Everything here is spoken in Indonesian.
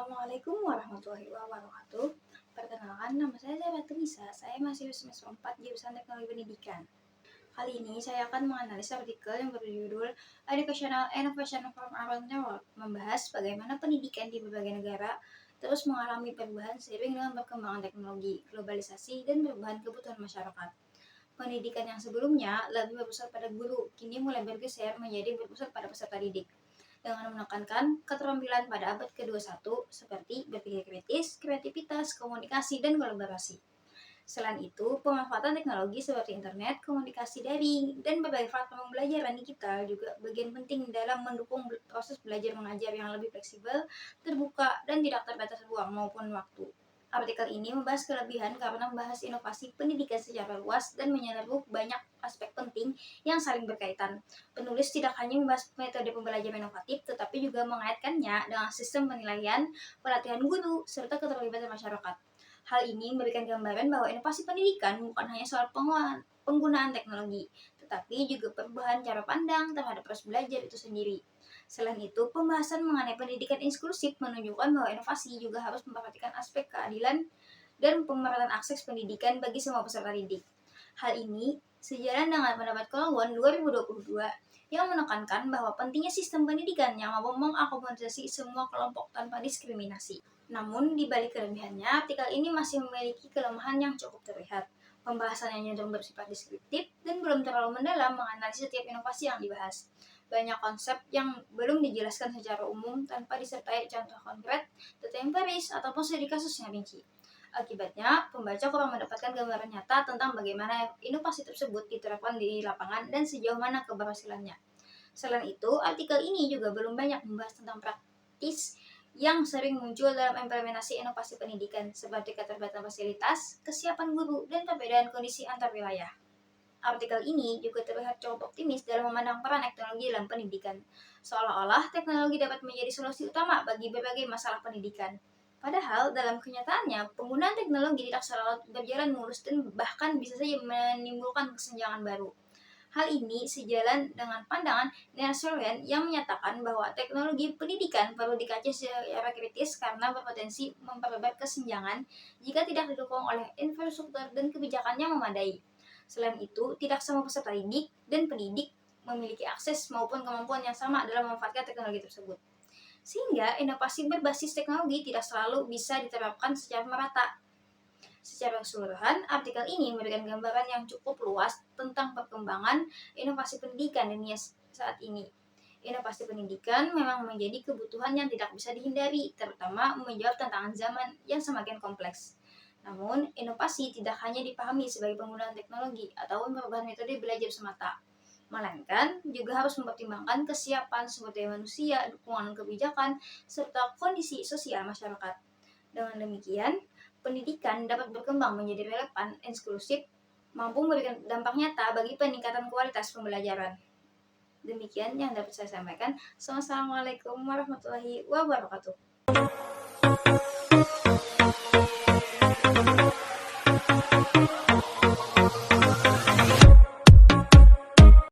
Assalamualaikum warahmatullahi wabarakatuh. Perkenalkan, nama saya Zahra Tunisa. Saya mahasiswa semester 4 jurusan Teknologi Pendidikan. Kali ini saya akan menganalisis artikel yang berjudul Educational Innovation from Around the World, membahas bagaimana pendidikan di berbagai negara terus mengalami perubahan seiring dengan perkembangan teknologi, globalisasi, dan perubahan kebutuhan masyarakat. Pendidikan yang sebelumnya lebih berpusat pada guru, kini mulai bergeser menjadi berpusat pada peserta didik dengan menekankan keterampilan pada abad ke-21 seperti berpikir kritis, kreativitas, komunikasi, dan kolaborasi. Selain itu, pemanfaatan teknologi seperti internet, komunikasi daring, dan berbagai platform pembelajaran digital juga bagian penting dalam mendukung proses belajar mengajar yang lebih fleksibel, terbuka, dan tidak terbatas ruang maupun waktu. Artikel ini membahas kelebihan karena membahas inovasi pendidikan secara luas dan menyeluruh banyak aspek penting yang saling berkaitan. Penulis tidak hanya membahas metode pembelajaran inovatif, tetapi juga mengaitkannya dengan sistem penilaian, pelatihan guru, serta keterlibatan masyarakat. Hal ini memberikan gambaran bahwa inovasi pendidikan bukan hanya soal penggunaan teknologi, tetapi juga perubahan cara pandang terhadap proses belajar itu sendiri. Selain itu, pembahasan mengenai pendidikan inklusif menunjukkan bahwa inovasi juga harus memperhatikan aspek keadilan dan pemerataan akses pendidikan bagi semua peserta didik. Hal ini sejalan dengan pendapat Colwell 2022 yang menekankan bahwa pentingnya sistem pendidikan yang mampu mengakomodasi semua kelompok tanpa diskriminasi. Namun, di balik kelebihannya, artikel ini masih memiliki kelemahan yang cukup terlihat. Pembahasannya cenderung bersifat deskriptif dan belum terlalu mendalam menganalisis setiap inovasi yang dibahas. Banyak konsep yang belum dijelaskan secara umum tanpa disertai contoh konkret, data empiris, ataupun studi kasus yang rinci. Akibatnya, pembaca kurang mendapatkan gambaran nyata tentang bagaimana inovasi tersebut diterapkan di lapangan dan sejauh mana keberhasilannya. Selain itu, artikel ini juga belum banyak membahas tentang praktis yang sering muncul dalam implementasi inovasi pendidikan, seperti keterbatasan fasilitas, kesiapan guru, dan perbedaan kondisi antar wilayah. Artikel ini juga terlihat cukup optimis dalam memandang peran teknologi dalam pendidikan, seolah-olah teknologi dapat menjadi solusi utama bagi berbagai masalah pendidikan. Padahal, dalam kenyataannya, penggunaan teknologi tidak selalu berjalan mulus dan bahkan bisa saja menimbulkan kesenjangan baru. Hal ini sejalan dengan pandangan Nersorian yang menyatakan bahwa teknologi pendidikan perlu dikaji secara kritis karena berpotensi memperlebar kesenjangan jika tidak didukung oleh infrastruktur dan kebijakan yang memadai. Selain itu, tidak semua peserta didik dan pendidik memiliki akses maupun kemampuan yang sama dalam memanfaatkan teknologi tersebut. Sehingga inovasi berbasis teknologi tidak selalu bisa diterapkan secara merata. Secara keseluruhan, artikel ini memberikan gambaran yang cukup luas tentang perkembangan inovasi pendidikan di dunia saat ini. Inovasi pendidikan memang menjadi kebutuhan yang tidak bisa dihindari, terutama menjawab tantangan zaman yang semakin kompleks. Namun, inovasi tidak hanya dipahami sebagai penggunaan teknologi atau perubahan metode belajar semata, melainkan juga harus mempertimbangkan kesiapan sumber daya manusia, dukungan kebijakan, serta kondisi sosial masyarakat. Dengan demikian, pendidikan dapat berkembang menjadi relevan, inklusif, mampu memberikan dampak nyata bagi peningkatan kualitas pembelajaran. Demikian yang dapat saya sampaikan. Wassalamualaikum warahmatullahi wabarakatuh.